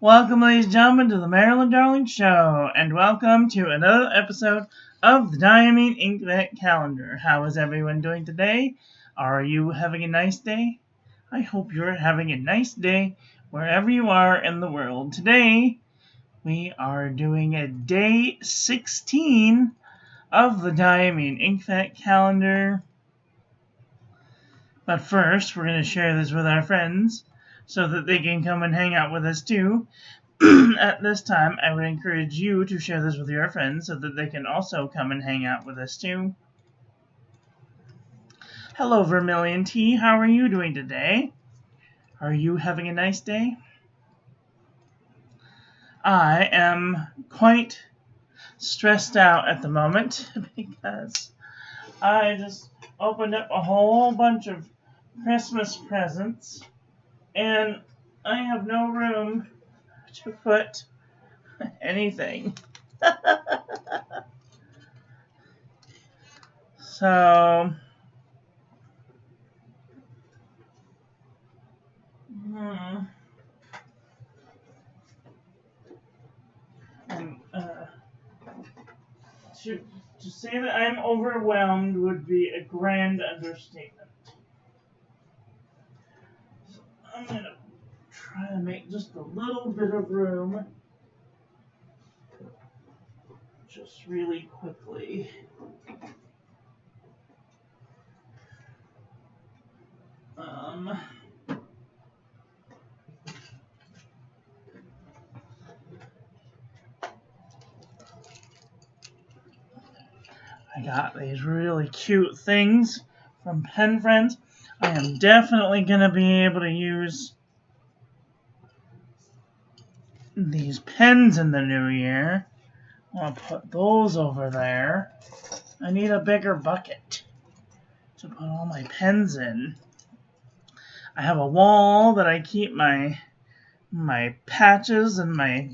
Welcome, ladies and gentlemen, to the Marilyn Darling Show, and welcome to another episode of the Diamine Inkvent calendar. How is everyone doing today? Are you having a nice day? I hope you're having a nice day wherever you are in the world. Today, we are doing a day 16 of the Diamine Inkvent calendar. But first, we're going to share this with our friends so that they can come and hang out with us too. At this time, I would encourage you to share this with your friends so that they can also come and hang out with us too. Hello, Vermilion Tea. How are you doing today? Are you having a nice day? I am quite stressed out at the moment because I just opened up a whole bunch of Christmas presents and I have no room to put anything. So, and, to say that I'm overwhelmed would be a grand understatement. So I'm going to try to make just a little bit of room, just really quickly. I got these really cute things from Pen Friends. I am definitely going to be able to use these pens in the new year. I'll put those over there. I need a bigger bucket to put all my pens in. I have a wall that I keep my patches and my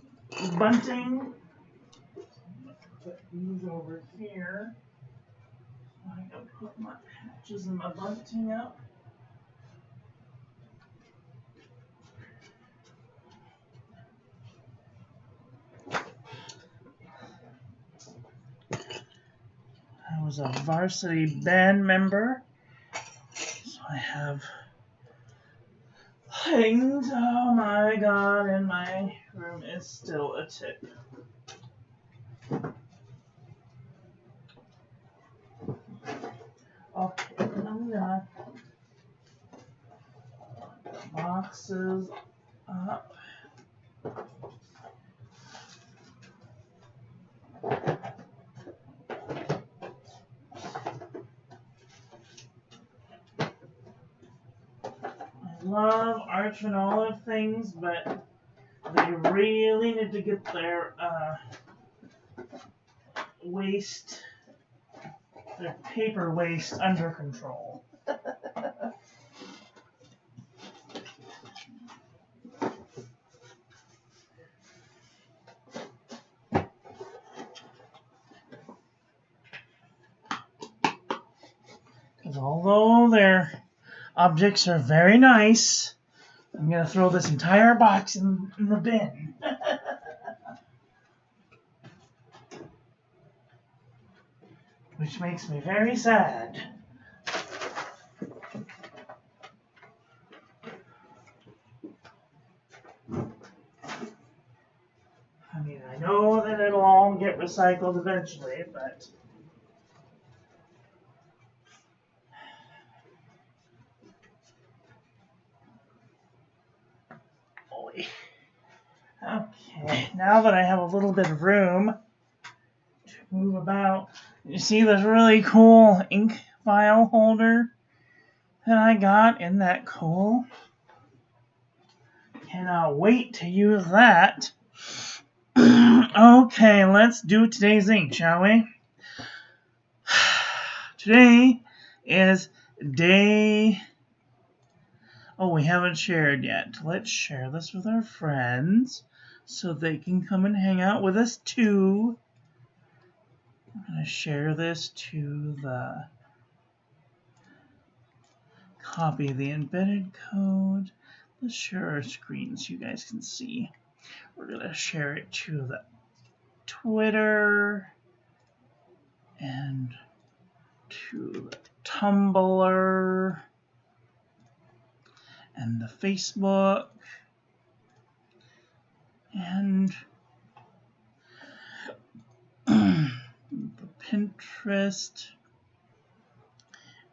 bunting. Put these over here. I can put my patches and my bunting up. I was a varsity band member, so I have things. Oh my god, and my room is still a tip. Okay, I'm gonna put the boxes up. I love Arch and Olive things, but they really need to get their their paper waste under control. Because although their objects are very nice, I'm going to throw this entire box in the bin. Which makes me very sad. I mean, I know that it'll all get recycled eventually, but okay, now that I have a little bit of room to move about, you see this really cool ink file holder that I got? Isn't that cool? Cannot wait to use that. Okay, let's do today's ink, shall we? Today is day... Oh, we haven't shared yet. Let's share this with our friends so they can come and hang out with us too. I'm going to share this to the... Copy the embedded code. Let's share our screen so you guys can see. We're going to share it to the Twitter and to the Tumblr and the Facebook and the Pinterest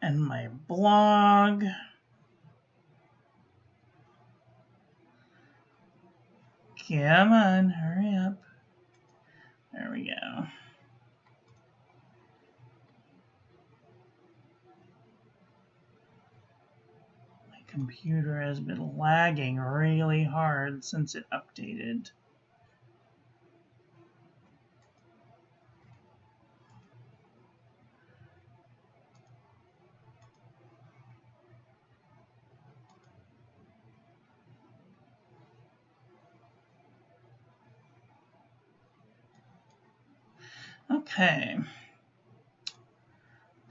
and my blog. Come on, hurry up. There we go. My computer has been lagging really hard since it updated. Okay.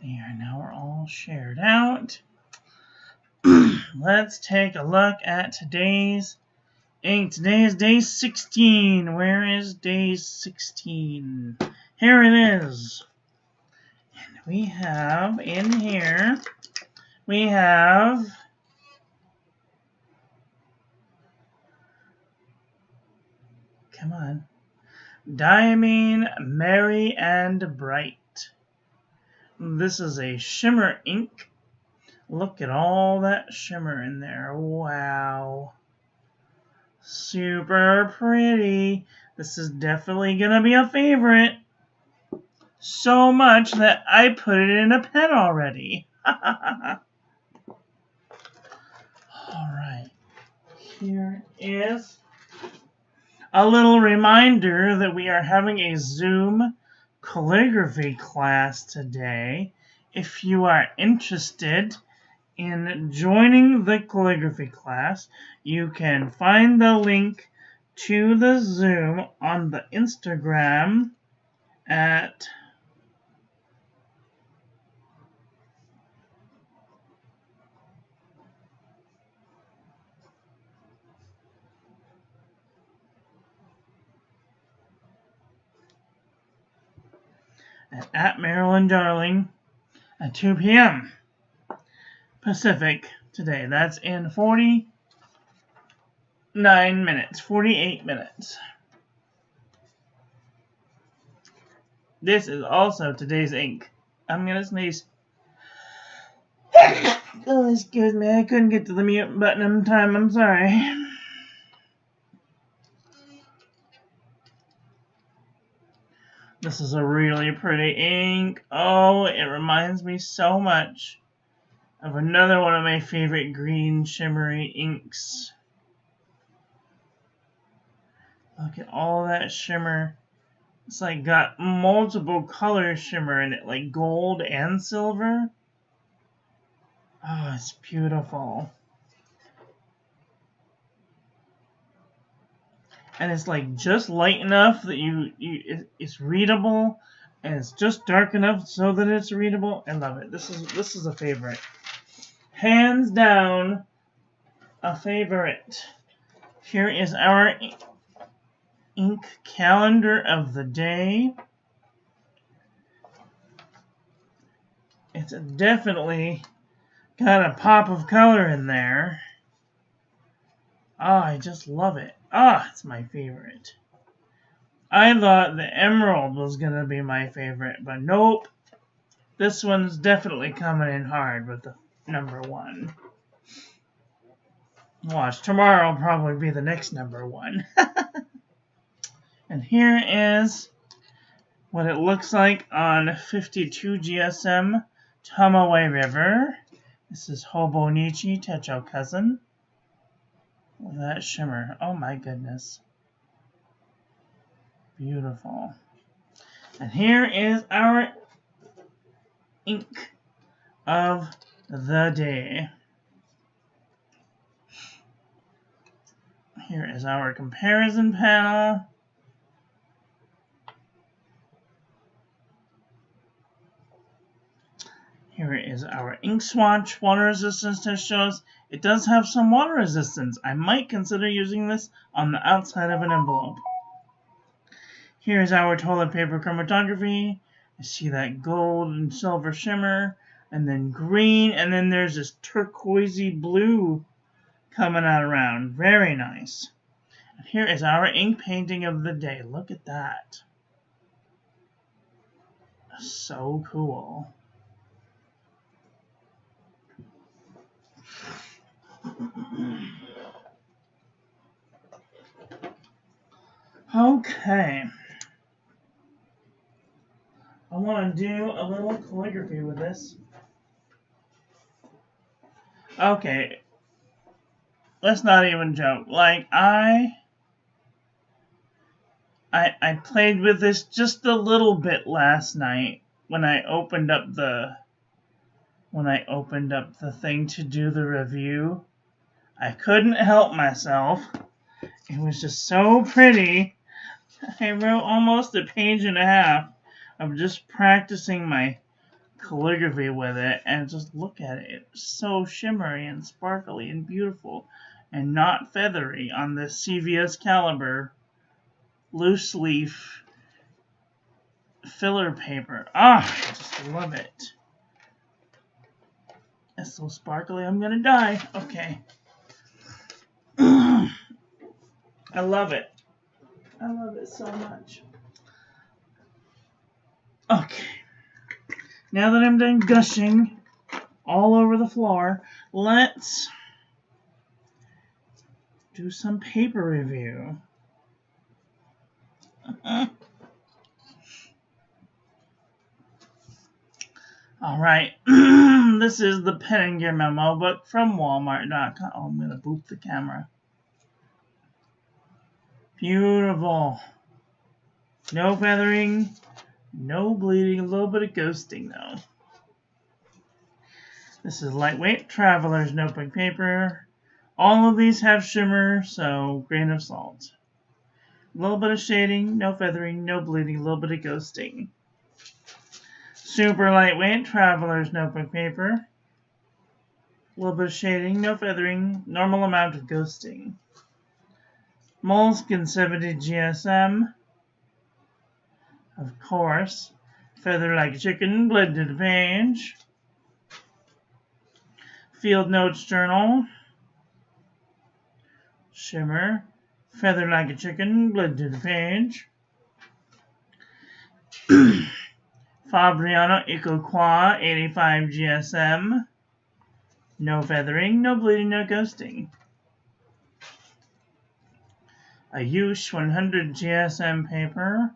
There, now we're all shared out. Let's take a look at today's ink. Today is day 16. Where is day 16? Here it is. And we have in here, we have come on. Diamine, Merry and Bright. This is a shimmer ink. Look at all that shimmer in there. Wow. Super pretty. This is definitely going to be a favorite. So much that I put it in a pen already. Alright. Here is a little reminder that we are having a Zoom calligraphy class today. If you are interested in joining the calligraphy class, you can find the link to the Zoom on the Instagram at Marilyn Darling at 2 p.m. Pacific today. That's in 48 minutes. This is also today's ink. I'm gonna sneeze. Oh, excuse me, I couldn't get to the mute button in time. I'm sorry. This is a really pretty ink. Oh, it reminds me so much of another one of my favorite green shimmery inks. Look at all that shimmer. It's like got multiple color shimmer in it, like gold and silver. Oh, it's beautiful. And it's like just light enough that it's readable, and it's just dark enough so that it's readable. I love it. This is a favorite. Hands down, a favorite. Here is our ink calendar of the day. It's definitely got a pop of color in there. Oh, I just love it. Ah, it's my favorite. I thought the emerald was going to be my favorite, but nope. This one's definitely coming in hard with the number one. Watch, tomorrow will probably be the next number one. And here is what it looks like on 52 GSM Tamaway River. This is Hobonichi Techo Cousin. Look at that shimmer. Oh my goodness. Beautiful. And here is our ink of the day. Here is our comparison panel. Here Here's our ink swatch. Water resistance test shows it does have some water resistance. I might consider using this on the outside of an envelope. Here's our toilet paper chromatography. I see that gold and silver shimmer, and then green, and then there's this turquoisey blue coming out around. Very nice. And here is our ink painting of the day. Look at that. So cool. Okay. I want to do a little calligraphy with this. Okay. Let's not even joke. Like, I played with this just a little bit last night when I opened up the thing to do the review. I couldn't help myself. It was just so pretty. I wrote almost a page and a half of just practicing my calligraphy with it, and just look at it. It's so shimmery and sparkly and beautiful and not feathery on this CVS caliber loose leaf filler paper. I just love it. It's so sparkly I'm gonna die. Okay. I love it. I love it so much. Okay. Now that I'm done gushing all over the floor, let's do some paper review. Alright, this is the Pen and Gear Memo book from Walmart.com. Oh, I'm going to boop the camera. Beautiful. No feathering, no bleeding, a little bit of ghosting though. This is lightweight Traveler's Notebook paper. All of these have shimmer, so grain of salt. A little bit of shading, no feathering, no bleeding, a little bit of ghosting. Super lightweight Traveler's Notebook paper. A little bit of shading, no feathering, normal amount of ghosting. Moleskin 70 GSM. Of course. Feather Like a Chicken, blended page. Field Notes Journal. Shimmer. Feather Like a Chicken, blended page. Fabriano Eco-Qua 85 GSM. No feathering, no bleeding, no ghosting. Ayush 100 GSM paper.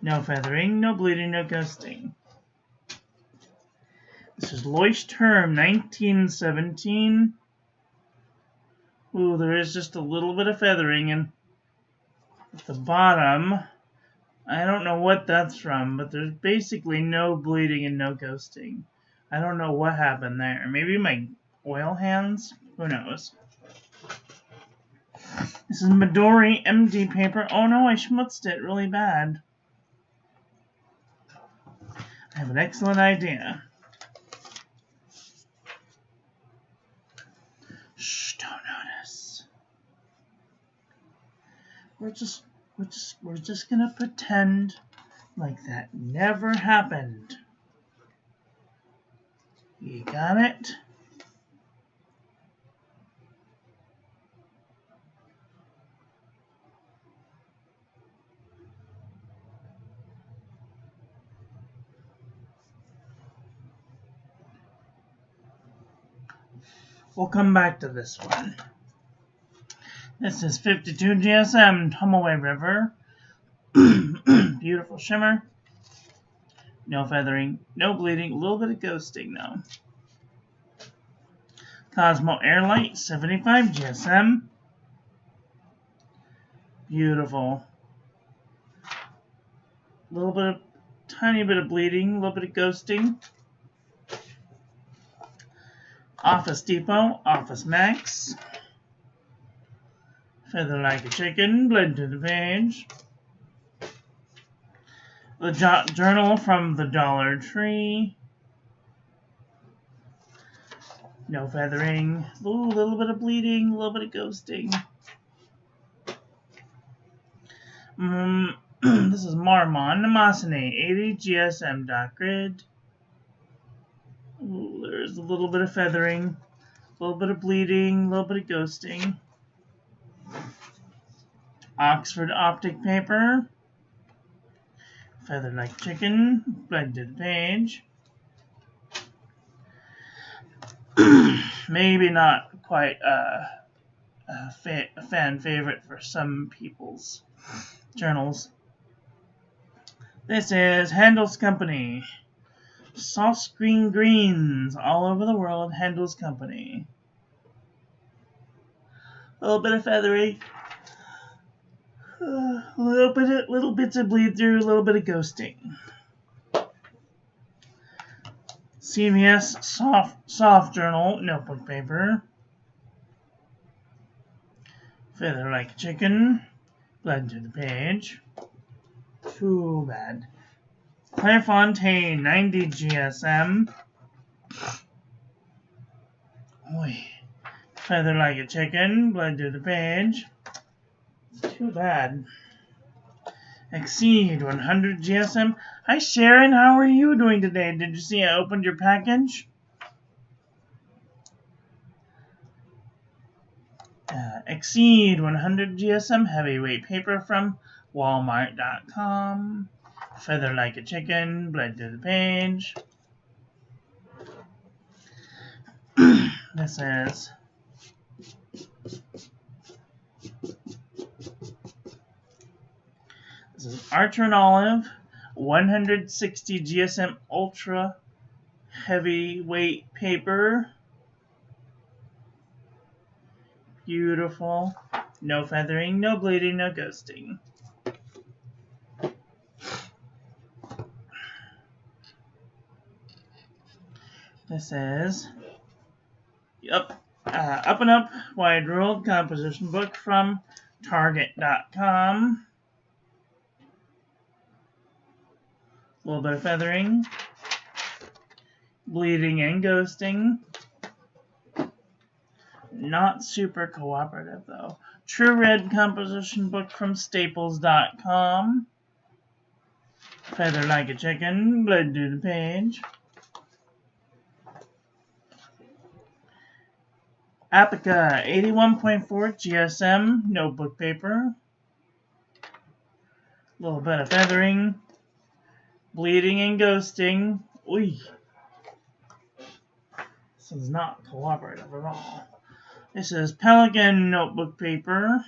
No feathering, no bleeding, no ghosting. This is Leuchtturm 1917. Ooh, there is just a little bit of feathering and at the bottom. I don't know what that's from, but there's basically no bleeding and no ghosting. I don't know what happened there. Maybe my oil hands? Who knows? This is Midori MD paper. Oh no, I schmutzed it really bad. I have an excellent idea. Shh, don't notice. We're just gonna pretend like that never happened. You got it? We'll come back to this one. This is 52 GSM Tumaway River. Beautiful shimmer. No feathering, no bleeding, a little bit of ghosting though. Cosmo Airlight 75 GSM. Beautiful. A little bit of, tiny bit of bleeding, a little bit of ghosting. Office Depot, Office Max. Feather Like a Chicken, blend to the page. The journal from the Dollar Tree. No feathering. Ooh, a little bit of bleeding, a little bit of ghosting. This is Marmon Namasane, 80 GSM dot grid. Ooh, there's a little bit of feathering, a little bit of bleeding, a little bit of ghosting. Oxford optic paper. Feather like chicken, blended page. Maybe not quite a fan favorite for some people's journals. This is Handel's Company. Soft screen greens all over the world. Handel's Company. A little bit of feathery. Little bits of bleed through. A little bit of ghosting. CVS soft journal notebook paper. Feather like chicken. Blend to the page. Too bad. Clairefontaine 90 GSM. Oy. Feather like a chicken. Blend to the page. Too bad. Exceed 100 GSM. Hi Sharon, how are you doing today? Did you see I opened your package? Exceed 100 GSM heavyweight paper from Walmart.com. Feather like a chicken, blend to the page. This is Archer and Olive, 160 GSM ultra heavyweight paper. Beautiful. No feathering, no bleeding, no ghosting. This is Up and Up Wide Ruled Composition Book from Target.com. A little bit of feathering, bleeding and ghosting. Not super cooperative though. True Red Composition Book from Staples.com. Feather like a chicken, blend to the page. Apica 81.4 GSM notebook paper. A little bit of feathering, bleeding and ghosting. Oy. This is not cooperative at all. This is Pelican notebook paper.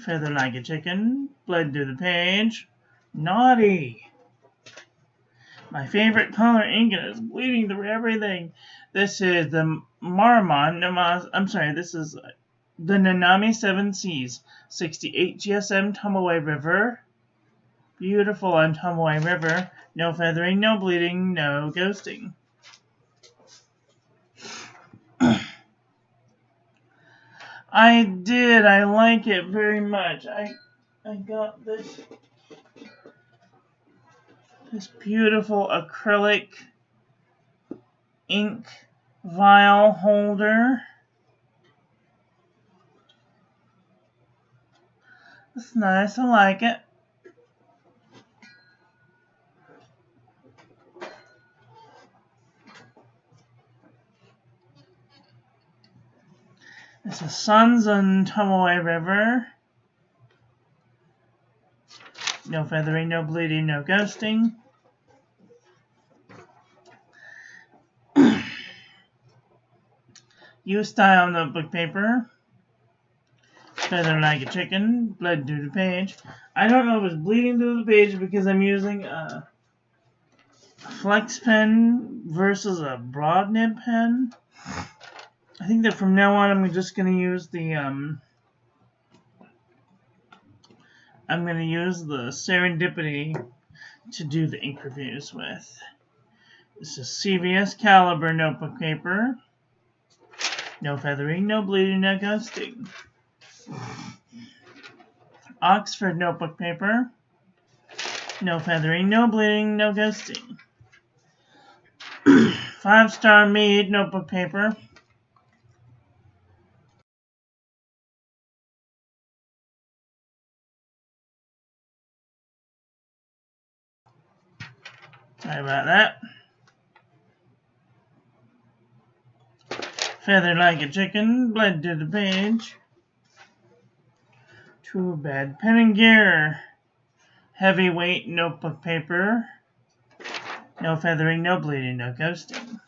Feather like a chicken, blend to the page. Naughty. My favorite color ink is bleeding through everything. This is the this is the Nanami 7 Seas 68 GSM Tomoe River. Beautiful on Tomoe River. No feathering, no bleeding, no ghosting. I did. I like it very much. I got this beautiful acrylic ink vial holder. It's nice. I like it. This is Suns on Tomoe River. No feathering, no bleeding, no ghosting. U-style notebook paper. Feather like a chicken. Bled through the page. I don't know if it's bleeding through the page because I'm using a flex pen versus a broad nib pen. I think that from now on I'm just going to use the Serendipity to do the ink reviews with. This is CVS Caliber notebook paper. No feathering, no bleeding, no ghosting. Oxford notebook paper. No feathering, no bleeding, no ghosting. 5-star made notebook paper. Sorry about that. Feathered like a chicken, bled to the page. Too bad. Pen and gear. Heavyweight notebook paper. No feathering, no bleeding, no ghosting.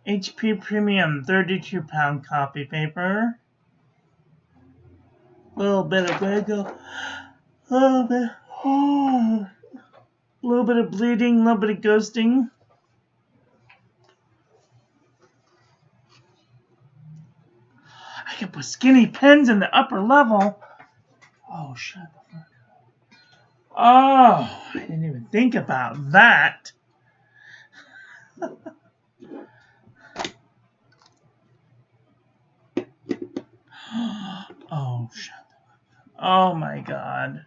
HP Premium 32-pound copy paper. Little bit of wiggle. Little bit of bleeding, little bit of ghosting. I can put skinny pens in the upper level. Oh, shut the fuck up. Oh, I didn't even think about that. Oh, shut the fuck up. Oh, my God.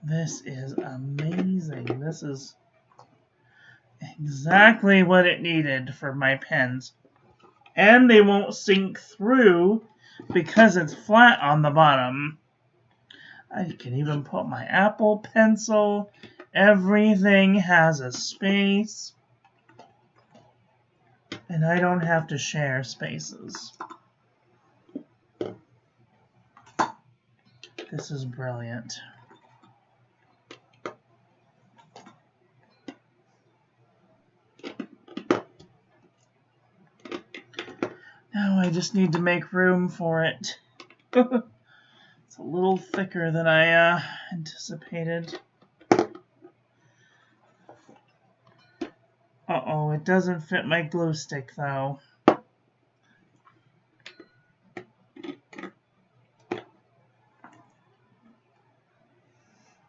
This is amazing. This is exactly what it needed for my pens. And they won't sink through because it's flat on the bottom. I can even put my Apple Pencil. Everything has a space. And I don't have to share spaces. This is brilliant. Now I just need to make room for it. It's a little thicker than I anticipated. Uh-oh, it doesn't fit my glue stick though.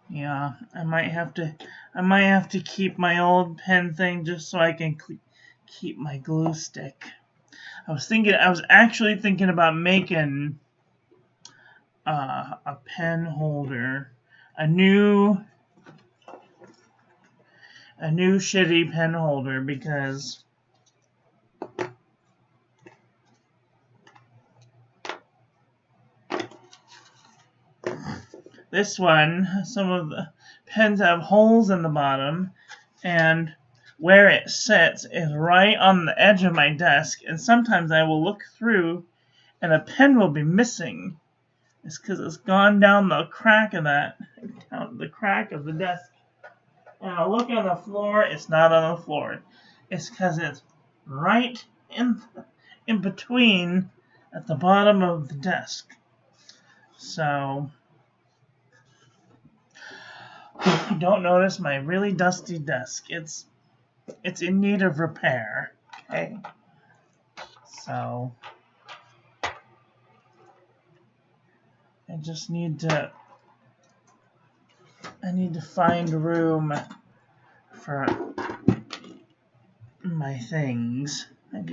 Yeah, I might have to keep my old pen thing just so I can keep my glue stick. I was actually thinking about making a pen holder, a new shitty pen holder, because this one, some of the pens have holes in the bottom, and where it sits is right on the edge of my desk, and sometimes I will look through and a pen will be missing. It's because it's gone down the crack of the desk. And I'll look on the floor, it's not on the floor. It's because it's right in between at the bottom of the desk. So you don't notice my really dusty desk. It's in need of repair. Okay. So I just need to find room for my things. I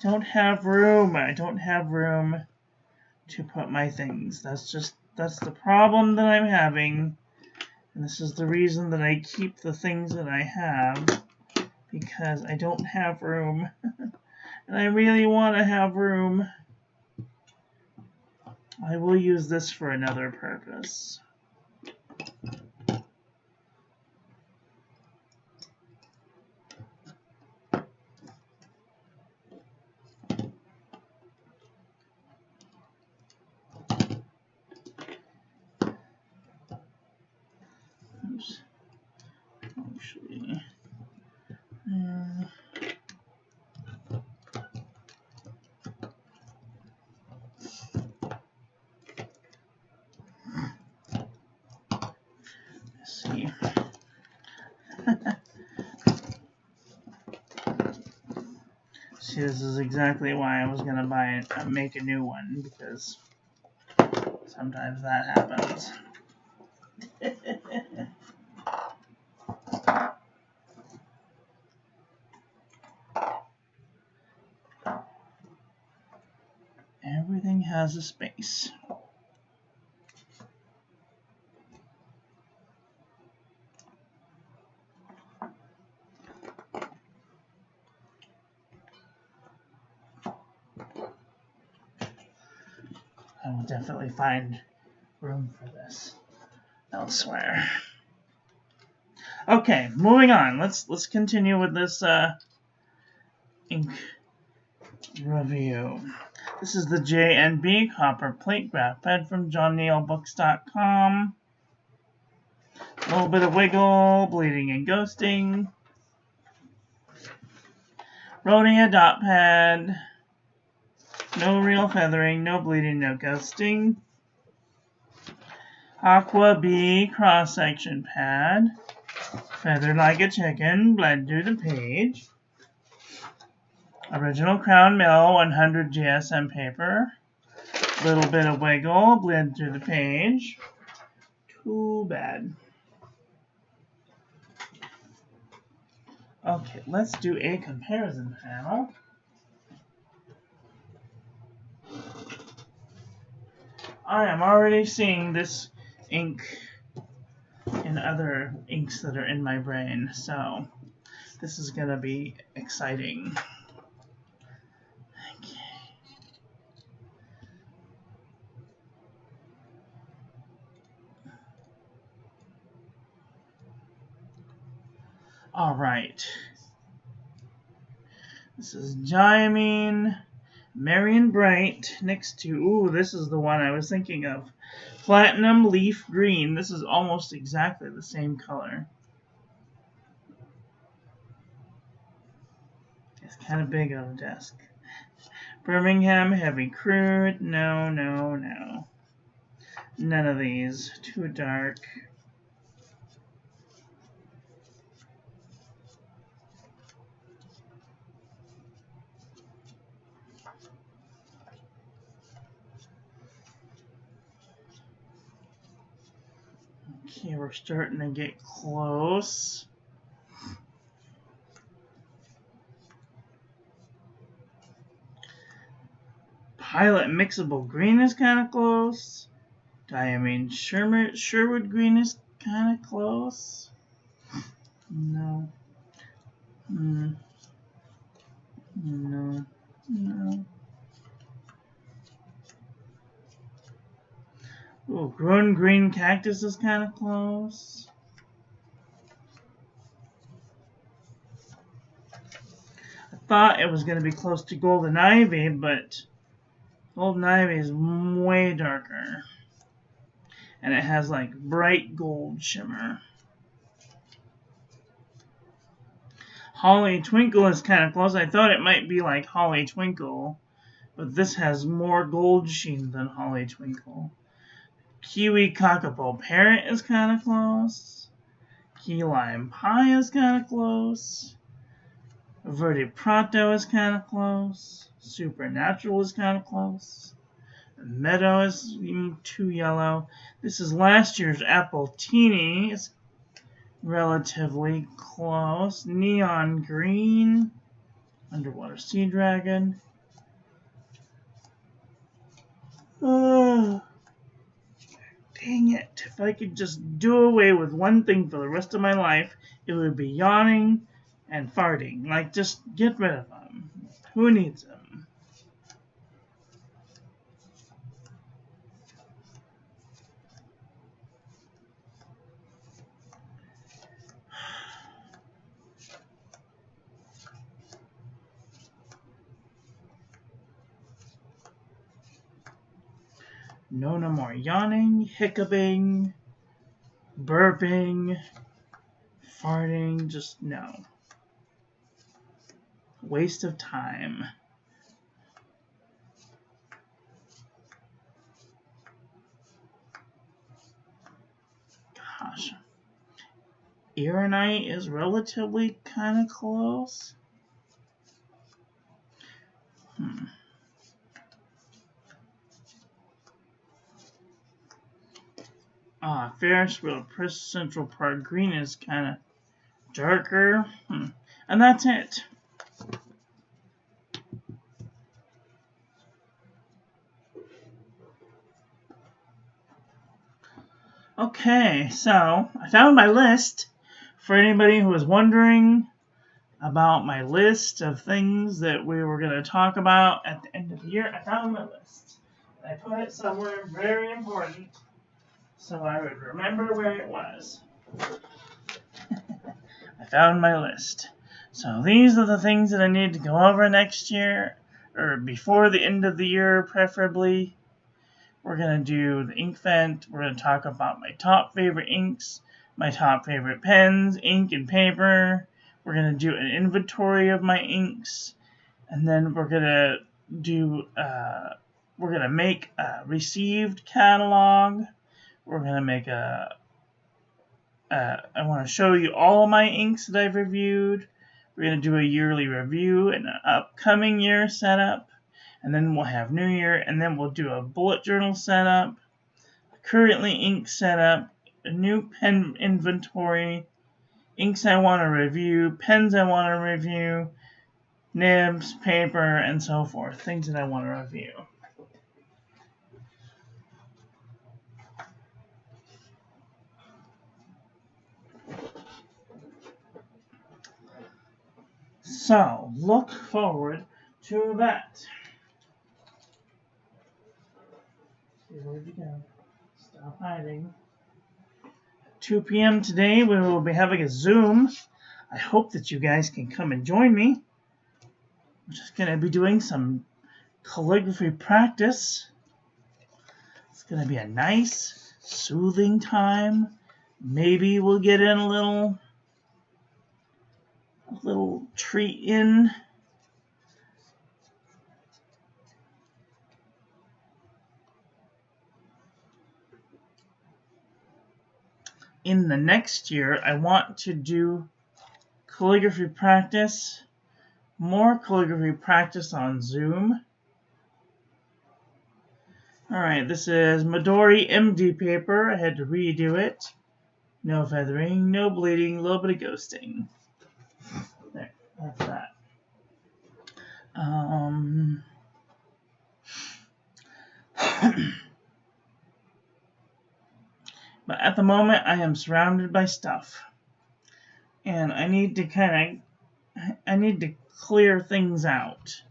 don't have room to put my things. That's the problem that I'm having. And this is the reason that I keep the things that I have, because I don't have room. And I really want to have room. I will use this for another purpose. Oops. Actually, let's see. See, this is exactly why I was gonna make a new one, because sometimes that happens. Everything has a space. I will definitely find room for this elsewhere. Okay, moving on. Let's continue with this ink review. This is the J&B Copper Plate Graph Pad from JohnNeilBooks.com. A little bit of wiggle, bleeding and ghosting. Rhodia dot pad. No real feathering, no bleeding, no ghosting. Aqua B cross-section pad. Feathered like a chicken, bled through the page. Original Crown Mill 100 GSM paper. Little bit of wiggle, bled through the page. Too bad. Okay, let's do a comparison panel. I am already seeing this ink in other inks that are in my brain, so this is going to be exciting. Okay. All right. This is Diamine, Marion Bright, next to, ooh, this is the one I was thinking of. Platinum Leaf Green. This is almost exactly the same color. It's kind of big on the desk. Birmingham Heavy Crude. No, no, no. None of these. Too dark. Okay, we're starting to get close. Pilot Mixable Green is kind of close. Diamine Sherwood Green is kind of close. No. No. No. Ooh, Grown Green Cactus is kind of close. I thought it was going to be close to Golden Ivy, but Golden Ivy is way darker. And it has like bright gold shimmer. Holly Twinkle is kind of close. I thought it might be like Holly Twinkle, but this has more gold sheen than Holly Twinkle. Kiwi Cockapoo Parrot is kind of close. Key Lime Pie is kind of close. Verde Prato is kind of close. Supernatural is kind of close. Meadow is too yellow. This is last year's Apple Teeny. It's relatively close. Neon Green. Underwater Sea Dragon. Oh. Dang it. If I could just do away with one thing for the rest of my life, it would be yawning and farting. Like, just get rid of them. Who needs them? No more yawning, hiccuping, burping, farting, just no. Waste of time. Gosh. Ironite is relatively kind of close. Ferris Wheel Central Park Green is kind of darker. And that's it. Okay, so I found my list. For anybody who was wondering about my list of things that we were going to talk about at the end of the year, I found my list. I put it somewhere very important so I would remember where it was. I found my list. So these are the things that I need to go over next year, or before the end of the year, preferably. We're going to do the Inkvent. We're going to talk about my top favorite inks, my top favorite pens, ink, and paper. We're going to do an inventory of my inks. And then we're going to do, we're going to make a received catalog. We're going to make I want to show you all my inks that I've reviewed. We're going to do a yearly review and an upcoming year setup. And then we'll have New Year, and then we'll do a bullet journal setup, currently ink setup, a new pen inventory, inks I want to review, pens I want to review, nibs, paper, and so forth, things that I want to review. So, look forward to that. Where'd you go? Stop hiding. 2 p.m. today, we will be having a Zoom. I hope that you guys can come and join me. I'm just going to be doing some calligraphy practice. It's going to be a nice, soothing time. Maybe we'll get in a little treat in. In the next year, I want to do calligraphy practice, more calligraphy practice on Zoom. Alright, this is Midori MD paper. I had to redo it. No feathering, no bleeding, a little bit of ghosting. There, that's that. But at the moment, I am surrounded by stuff. And I need to clear things out.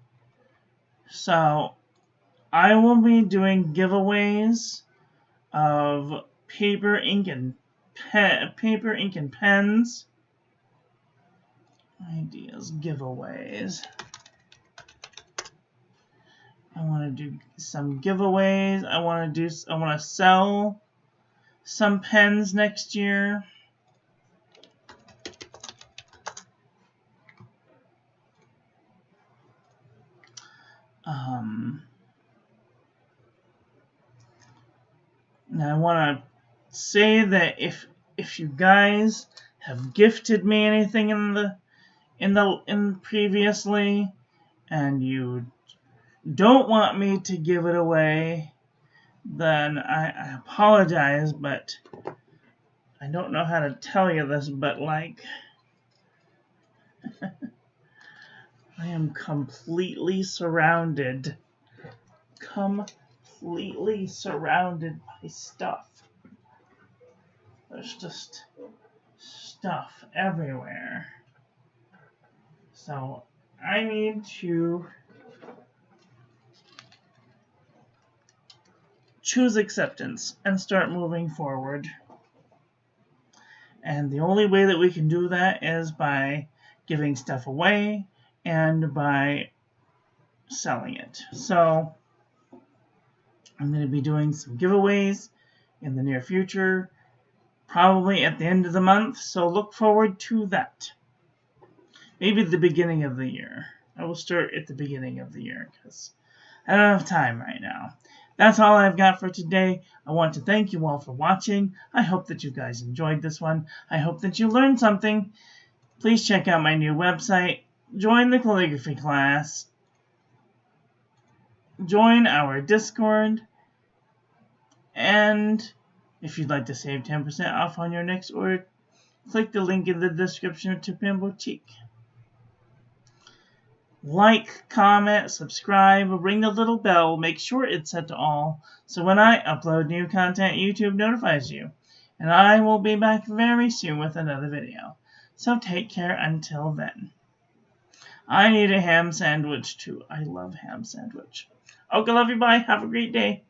So, I will be doing giveaways of paper, ink, and pens. Ideas, giveaways. I want to do some giveaways. I want to sell some pens next year. And I want to say that if you guys have gifted me anything in previously, and you don't want me to give it away, then I apologize, but I don't know how to tell you this, but like I am completely surrounded by stuff. There's just stuff everywhere. So I need to choose acceptance and start moving forward. And the only way that we can do that is by giving stuff away and by selling it. So I'm going to be doing some giveaways in the near future, probably at the end of the month, so look forward to that. Maybe the beginning of the year. I will start at the beginning of the year because I don't have time right now. That's all I've got for today. I want to thank you all for watching. I hope that you guys enjoyed this one. I hope that you learned something. Please check out my new website. Join the calligraphy class. Join our Discord. And if you'd like to save 10% off on your next order, click the link in the description to Pen Boutique. Like, comment, subscribe, ring the little bell, make sure it's set to all, so when I upload new content, YouTube notifies you. And I will be back very soon with another video. So take care until then. I need a ham sandwich too. I love ham sandwich. Okay, love you, bye. Have a great day.